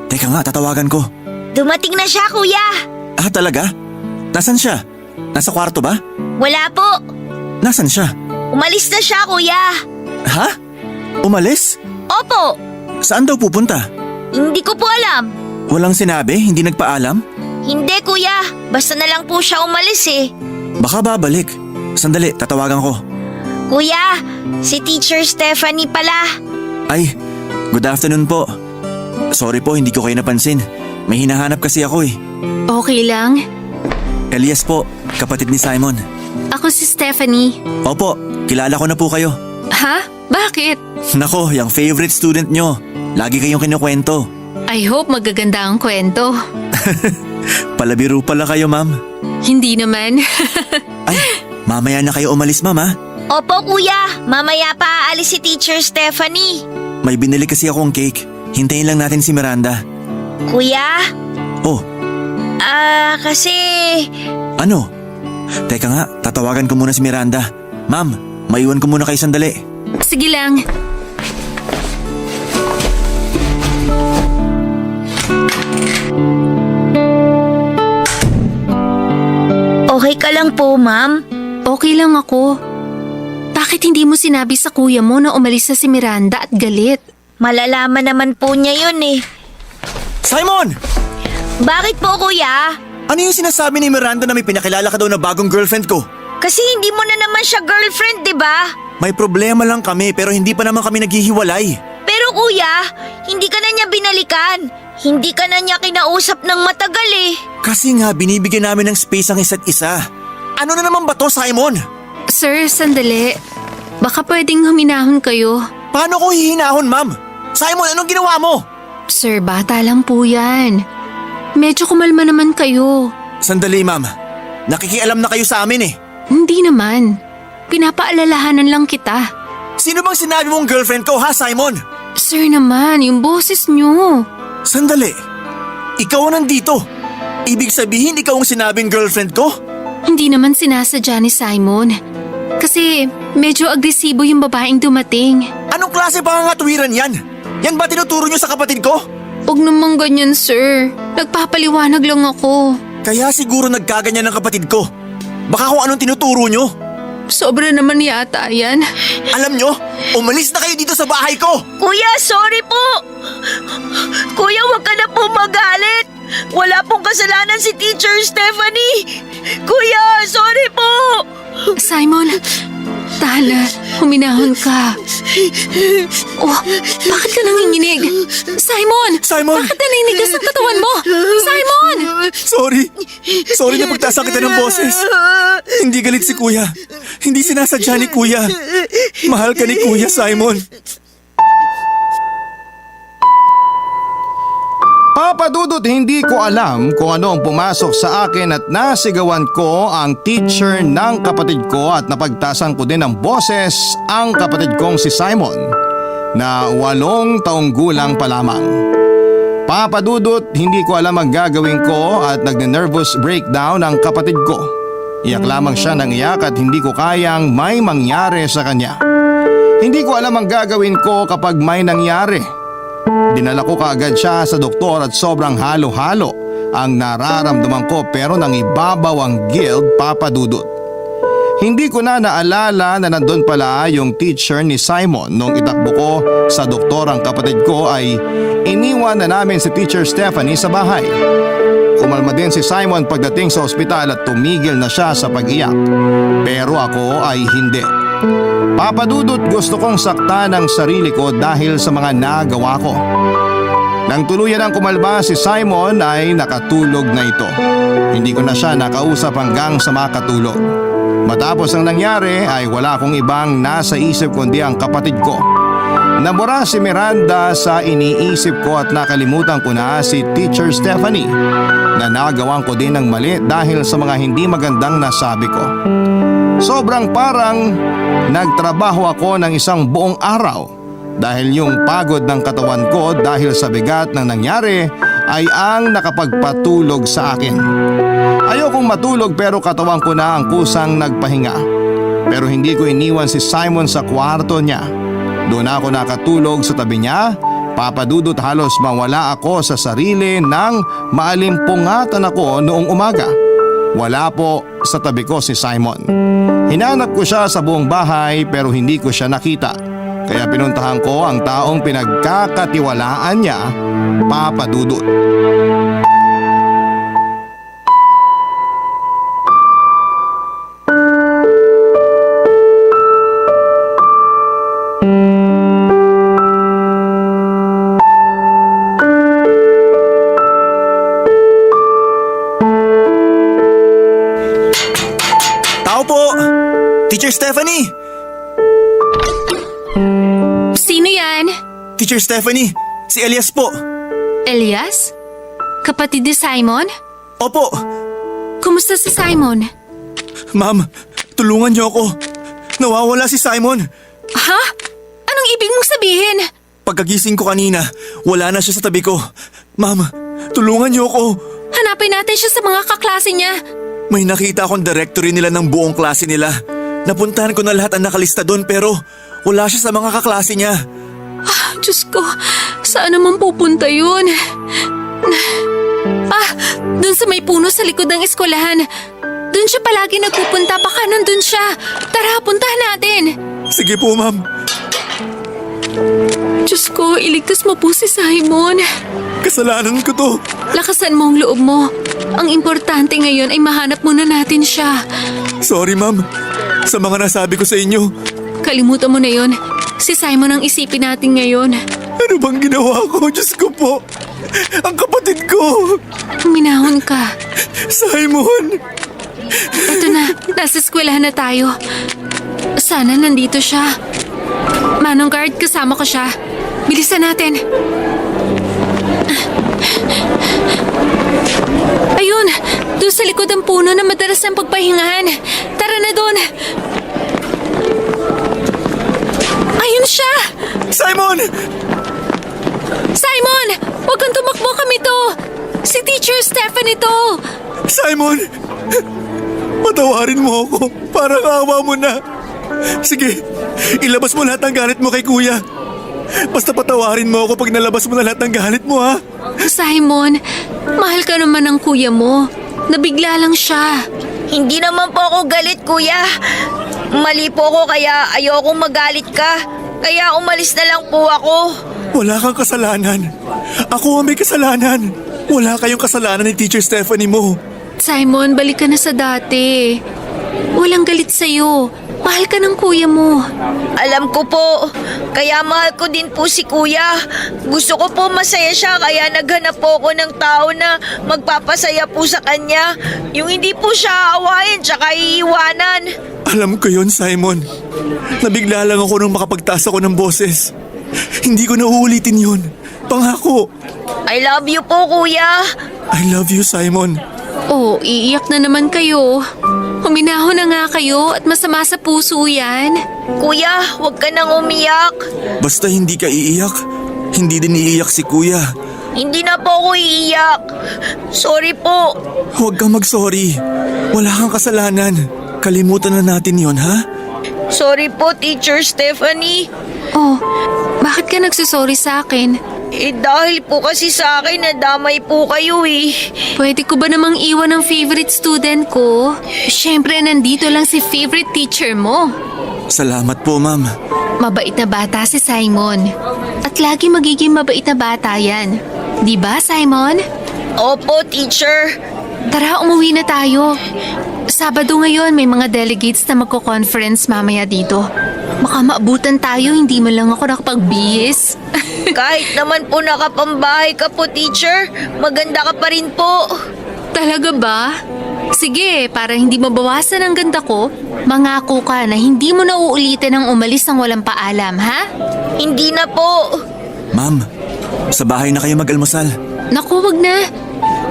[SPEAKER 4] Teka nga, tatawagan ko.
[SPEAKER 5] Dumating na siya, kuya.
[SPEAKER 4] Ah, talaga? Nasaan siya? Nasa kwarto ba?
[SPEAKER 5] Wala po.
[SPEAKER 4] Nasaan siya?
[SPEAKER 5] Umalis na siya, kuya.
[SPEAKER 4] Ha? Umalis?
[SPEAKER 5] Opo.
[SPEAKER 4] Saan daw pupunta?
[SPEAKER 5] Hindi ko po alam.
[SPEAKER 4] Walang sinabi? Hindi nagpaalam?
[SPEAKER 5] Hindi, kuya. Basta na lang po siya umalis eh.
[SPEAKER 4] Baka babalik. Sandali, tatawagan ko.
[SPEAKER 5] Kuya, si Teacher Stephanie pala.
[SPEAKER 4] Ay, good afternoon po. Sorry po, hindi ko kayo napansin. May hinahanap kasi ako eh.
[SPEAKER 6] Okay lang.
[SPEAKER 4] Elias po, kapatid ni Simon.
[SPEAKER 6] Ako si Stephanie.
[SPEAKER 4] Opo, kilala ko na po kayo.
[SPEAKER 6] Ha? Bakit?
[SPEAKER 4] Nako, yung favorite student nyo. Lagi kayong kinukwento.
[SPEAKER 6] I hope magaganda ang kwento.
[SPEAKER 4] Palabiro pala kayo, ma'am.
[SPEAKER 6] Hindi naman.
[SPEAKER 4] Ay, mamaya na kayo umalis, ma'am ha?
[SPEAKER 5] Opo kuya, mamaya pa aalis si Teacher Stephanie.
[SPEAKER 4] May binili kasi akong cake. Hintayin lang natin si Miranda.
[SPEAKER 5] Kuya?
[SPEAKER 4] Oh,
[SPEAKER 5] Kasi...
[SPEAKER 4] ano? Teka nga, tatawagan ko muna si Miranda. Ma'am, maiwan ko muna kayo sandali.
[SPEAKER 6] Sige lang.
[SPEAKER 5] Okay ka lang po, ma'am?
[SPEAKER 6] Okay lang ako. Bakit hindi mo sinabi sa kuya mo na umalis na si Miranda at galit?
[SPEAKER 5] Malalaman naman po niya yun eh.
[SPEAKER 4] Simon!
[SPEAKER 5] Bakit po kuya?
[SPEAKER 4] Ano yung sinasabi ni Miranda na may pinakilala ka daw na bagong girlfriend ko?
[SPEAKER 5] Kasi hindi mo na naman siya girlfriend, di ba?
[SPEAKER 4] May problema lang kami pero hindi pa naman kami naghihiwalay.
[SPEAKER 5] Pero kuya, hindi ka na niya binalikan. Hindi ka na niya kinausap ng matagal eh.
[SPEAKER 4] Kasi nga binibigyan namin ng space ang isa't isa. Ano na naman ba to, Simon?
[SPEAKER 6] Sir, sandali. Baka pwedeng huminahon kayo.
[SPEAKER 4] Paano ko hihinahon, ma'am? Simon, anong ginawa mo?
[SPEAKER 6] Sir, bata lang po yan. Medyo kumalma naman kayo.
[SPEAKER 4] Sandali, ma'am. Nakikialam na kayo sa amin eh.
[SPEAKER 6] Hindi naman. Pinapaalalahanan lang kita.
[SPEAKER 4] Sino bang sinabi mong girlfriend ko, ha, Simon?
[SPEAKER 6] Sir naman, yung boses nyo.
[SPEAKER 4] Sandali. Ikaw ang nandito. Ibig sabihin ikaw ang sinabing girlfriend ko?
[SPEAKER 6] Hindi naman sinasadya ni Simon. Kasi medyo agresibo yung babaeng dumating.
[SPEAKER 4] Anong klase pangangatwiran yan? Yan ba tinuturo niyo sa kapatid ko?
[SPEAKER 6] Huwag naman ganyan, sir. Nagpapaliwanag lang ako.
[SPEAKER 4] Kaya siguro nagkaganyan ng kapatid ko. Baka kung anong tinuturo niyo.
[SPEAKER 6] Sobra naman yata yan.
[SPEAKER 4] Alam niyo, umalis na kayo dito sa bahay ko.
[SPEAKER 5] Kuya, sorry po. Kuya, wag ka na po magalit. Wala pong kasalanan si Teacher Stephanie. Kuya, sorry po.
[SPEAKER 6] Simon, tahan na. Huminahon ka. Oh, bakit ka nanginginig? Simon!
[SPEAKER 4] Simon!
[SPEAKER 6] Bakit nanginginig sa katawan mo? Simon!
[SPEAKER 4] Sorry. Sorry na pagtasakitan ng boses. Hindi galit si Kuya. Hindi sinasadya ni Kuya. Mahal ka ni Kuya, Simon.
[SPEAKER 3] Papa Dudut, hindi ko alam kung ano ang pumasok sa akin at nasigawan ko ang teacher ng kapatid ko at napagtasan ko din ng boses ang kapatid kong si Simon na 8 taong gulang pa lamang. Papa Dudut, hindi ko alam ang gagawin ko at nagne-nervous breakdown ang kapatid ko. Iyak lamang siya ng iyak at hindi ko kayang may mangyari sa kanya. Hindi ko alam ang gagawin ko kapag may nangyari. Dinala ko kaagad siya sa doktor at sobrang halo-halo ang nararamdaman ko pero nangibabaw ang guilt, Papa Dudut. Hindi ko na naalala na nandun pala yung teacher ni Simon nung itakbo ko sa doktor ang kapatid ko ay iniwan na namin si Teacher Stephanie sa bahay. Kumalma din si Simon pagdating sa ospital at tumigil na siya sa pag-iyak. Pero ako ay hindi. Papa Dudut, gusto kong saktan ang sarili ko dahil sa mga nagawa ko. Nang tuluyan ang kumalma si Simon ay nakatulog na ito. Hindi ko na siya nakausap hanggang sa makatulog. Matapos ang nangyari ay wala akong ibang nasa isip kundi ang kapatid ko. Nabura si Miranda sa iniisip ko at nakalimutan ko na si Teacher Stephanie na nagawan ko din ng mali dahil sa mga hindi magandang nasabi ko. Sobrang parang nagtrabaho ako ng isang buong araw dahil yung pagod ng katawan ko dahil sa bigat ng nangyari ay ang nakapagpatulog sa akin. Ayokong matulog pero katawan ko na ang kusang nagpahinga. Pero hindi ko iniwan si Simon sa kwarto niya. Doon ako nakatulog sa tabi niya. Papa Dudut, halos mawala ako sa sarili nang maalimpungatan ako noong umaga. Wala po sa tabi ko si Simon. Hinanap ko siya sa buong bahay pero hindi ko siya nakita. Kaya pinuntahan ko ang taong pinagkakatiwalaan niya, Papa Dudut.
[SPEAKER 4] Tao po! Teacher Stephanie!
[SPEAKER 6] Sino yan?
[SPEAKER 4] Teacher Stephanie, si Elias po.
[SPEAKER 6] Elias? Kapatid ni Simon?
[SPEAKER 4] Opo.
[SPEAKER 6] Kumusta si Simon?
[SPEAKER 4] Ma'am, tulungan niyo ako. Nawawala si Simon.
[SPEAKER 6] Ha? Anong ibig mong sabihin?
[SPEAKER 4] Pagkagising ko kanina, wala na siya sa tabi ko. Ma'am, tulungan niyo ako.
[SPEAKER 6] Hanapin natin siya sa mga kaklase niya.
[SPEAKER 4] May nakita akong directory nila ng buong klase nila. Napuntahan ko na lahat ang nakalista doon pero wala siya sa mga kaklase niya.
[SPEAKER 6] Diyos ko, saan naman pupunta yun? Dun sa may puno sa likod ng eskwelahan. Dun siya palagi nagpupunta, baka nandun siya. Tara, puntahan natin.
[SPEAKER 4] Sige po, ma'am.
[SPEAKER 6] Diyos ko, iligtas mo po si Simon.
[SPEAKER 4] Kasalanan ko to.
[SPEAKER 6] Lakasan mo ang loob mo. Ang importante ngayon ay mahanap muna natin siya.
[SPEAKER 4] Sorry, ma'am. Sa mga nasabi ko sa inyo.
[SPEAKER 6] Kalimutan mo na yon. Si Simon ang isipin natin ngayon.
[SPEAKER 4] Ano bang ginawa ko? Diyos ko po. Ang kapatid ko.
[SPEAKER 6] Minahon ka.
[SPEAKER 4] Simon.
[SPEAKER 6] Eto na, nasa eskwelahan na tayo. Sana nandito siya. Manong guard, kasama ko siya. Bilisan natin. Ayun, doon sa likod ng puno na madalas ang pagpahingahan. Tara na doon. Ayun siya!
[SPEAKER 4] Simon!
[SPEAKER 6] Simon! Huwag kang tumakbo, kami to! Si Teacher Stephanie to!
[SPEAKER 4] Simon! Patawarin mo ako. Parang awa mo na. Sige, ilabas mo lahat ng galit mo kay kuya. Basta patawarin mo ako pag nalabas mo na lahat ng galit mo, ha?
[SPEAKER 6] Simon, mahal ka naman ng kuya mo. Nabigla lang siya.
[SPEAKER 5] Hindi naman po ako galit, kuya. Mali po ako kaya ayokong magalit ka. Kaya umalis na lang po ako.
[SPEAKER 4] Wala kang kasalanan. Ako ang may kasalanan. Wala kayong kasalanan ni Teacher Stephanie mo.
[SPEAKER 6] Simon, balik ka na sa dati. Walang galit sa'yo. Mahal ka ng kuya mo.
[SPEAKER 5] Alam ko po. Kaya mahal ko din po si kuya. Gusto ko po masaya siya kaya naghanap po ako ng tao na magpapasaya po sa kanya. Yung hindi po siya aawayin tsaka iiwanan.
[SPEAKER 4] Alam ko yon, Simon. Nabigla lang ako nung makapagtaas ako ng boses. Hindi ko na uulitin yun. Pangako.
[SPEAKER 5] I love you po, kuya.
[SPEAKER 4] I love you, Simon.
[SPEAKER 6] Oh, iiyak na naman kayo. Huminahon na nga kayo at masama sa puso yan.
[SPEAKER 5] Kuya, huwag ka nang umiyak.
[SPEAKER 4] Basta hindi ka iiyak, hindi din iiyak si kuya.
[SPEAKER 5] Hindi na po ako iiyak. Sorry po.
[SPEAKER 4] Huwag kang mag-sorry. Wala kang kasalanan. Kalimutan na natin yon, ha?
[SPEAKER 5] Sorry po, Teacher Stephanie.
[SPEAKER 6] Oh, bakit ka nagsusorry sa akin?
[SPEAKER 5] Dahil po kasi sa akin nadamay po kayo eh.
[SPEAKER 6] Pwede ko ba namang iwan ang favorite student ko? Siyempre, nandito lang si favorite teacher mo.
[SPEAKER 4] Salamat po, ma'am.
[SPEAKER 6] Mabait na bata si Simon. At lagi magiging mabait na bata yan. Di ba, Simon?
[SPEAKER 5] Opo, teacher.
[SPEAKER 6] Tara, umuwi na tayo. Sabado ngayon, may mga delegates na magko-conference mamaya dito. Baka maabutan tayo, hindi mo lang ako nakapagbihis.
[SPEAKER 5] Kahit naman po nakapambahay ka po, teacher, maganda ka pa rin po.
[SPEAKER 6] Talaga ba? Sige, para hindi mabawasan ang ganda ko, mangako ka na hindi mo na uulitin ang umalis ng walang paalam, ha?
[SPEAKER 5] Hindi na po.
[SPEAKER 4] Ma'am, sa bahay na kayo mag-almusal.
[SPEAKER 6] Naku, wag na.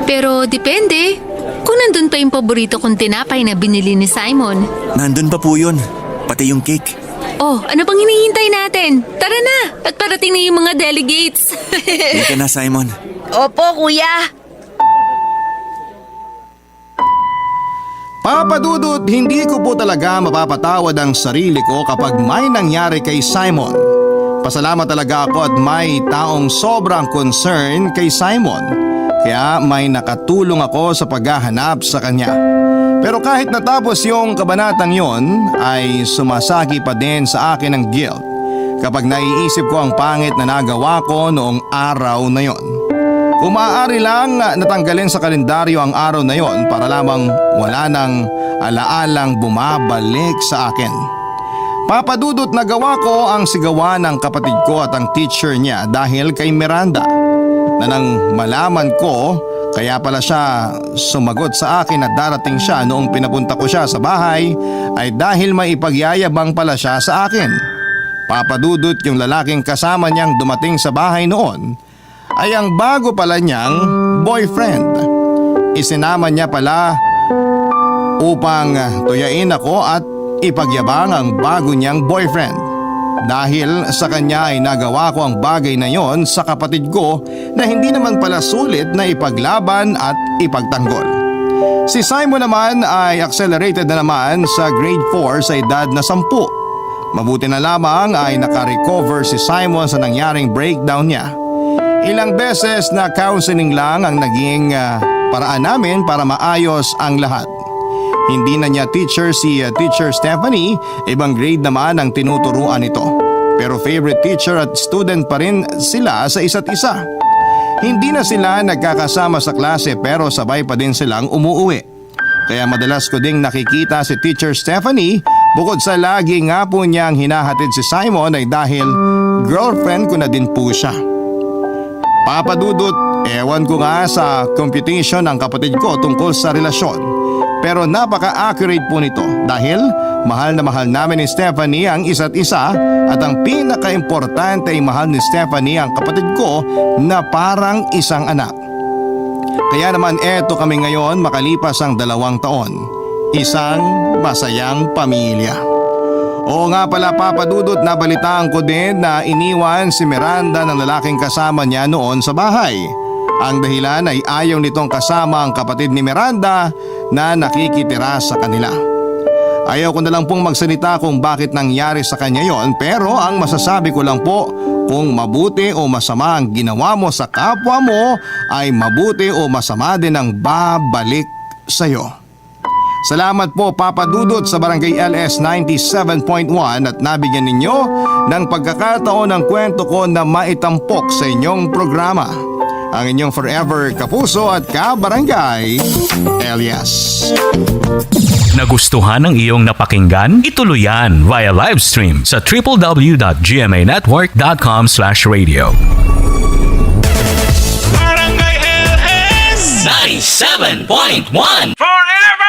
[SPEAKER 6] Pero depende. Kung nandun pa yung paborito kong tinapay na binili ni Simon.
[SPEAKER 4] Nandun pa po yun. Pati yung cake.
[SPEAKER 6] Oh, ano pang hinihintay natin? Tara na! At parating na yung mga delegates.
[SPEAKER 4] Halika na, Simon.
[SPEAKER 5] Opo, kuya.
[SPEAKER 3] Papa Dudut, hindi ko po talaga mapapatawad ang sarili ko kapag may nangyari kay Simon. Pasalamat talaga ako at may taong sobrang concern kay Simon. Kaya may nakatulong ako sa paghahanap sa kanya. Pero kahit natapos yung kabanatang yon, ay sumasagi pa din sa akin ang guilt kapag naiisip ko ang pangit na nagawa ko noong araw na yon. Kung maaari lang natanggalin sa kalendaryo ang araw na yon para lamang wala nang alaalang bumabalik sa akin. Papadudot, nagawa ko ang sigawan ng kapatid ko at ang teacher niya dahil kay Miranda, na nang malaman ko Kaya pala siya sumagot sa akin na darating siya noong pinapunta ko siya sa bahay ay dahil may ipagyayabang pala siya sa akin. Papadudot, yung lalaking kasama niyang dumating sa bahay noon ay ang bago pala niyang boyfriend. Isinama niya pala upang tuyain ako at ipagyabang ang bago niyang boyfriend. Dahil sa kanya ay nagawa ko ang bagay na yon sa kapatid ko na hindi naman pala sulit na ipaglaban at ipagtanggol. Si Simon naman ay accelerated na naman sa grade 4 sa edad na 10. Mabuti na lamang ay nakarecover si Simon sa nangyaring breakdown niya. Ilang beses na counseling lang ang naging paraan namin para maayos ang lahat. Hindi na niya teacher si Teacher Stephanie, ibang grade naman ang tinuturuan nito. Pero favorite teacher at student pa rin sila sa isa't isa. Hindi na sila nagkakasama sa klase pero sabay pa din silang umuuwi. Kaya madalas ko ding nakikita si Teacher Stephanie, bukod sa lagi nga po niyang hinahatid si Simon ay dahil girlfriend ko na din po siya. Papadudot, ewan ko nga sa computation ng kapatid ko tungkol sa relasyon. Pero napaka-accurate po nito dahil mahal na mahal namin ni Stephanie ang isa't isa at ang pinaka-importante ay mahal ni Stephanie ang kapatid ko na parang isang anak. Kaya naman eto kami ngayon makalipas ang 2 taon. Isang masayang pamilya. Oo nga pala Papadudot, nabalitaan ko din na iniwan si Miranda ng lalaking kasama niya noon sa bahay. Ang dahilan ay ayaw nitong kasama ang kapatid ni Miranda na nakikitira sa kanila. Ayaw ko na lang pong magsalita kung bakit nangyari sa kanya yon, pero ang masasabi ko lang po, kung mabuti o masama ang ginawa mo sa kapwa mo ay mabuti o masama din ang babalik sa'yo. Salamat po Papadudot sa Barangay LS 97.1 at nabigyan ninyo ng pagkakataon ng kwento ko na maitampok sa inyong programa. Ang inyong forever kapuso at kabarangay, Elias.
[SPEAKER 1] Nagustuhan ng iyong napakinggan? Ituloy yan via live stream sa www.gmanetwork.com/radio.
[SPEAKER 7] Barangay LS 97.1
[SPEAKER 8] Forever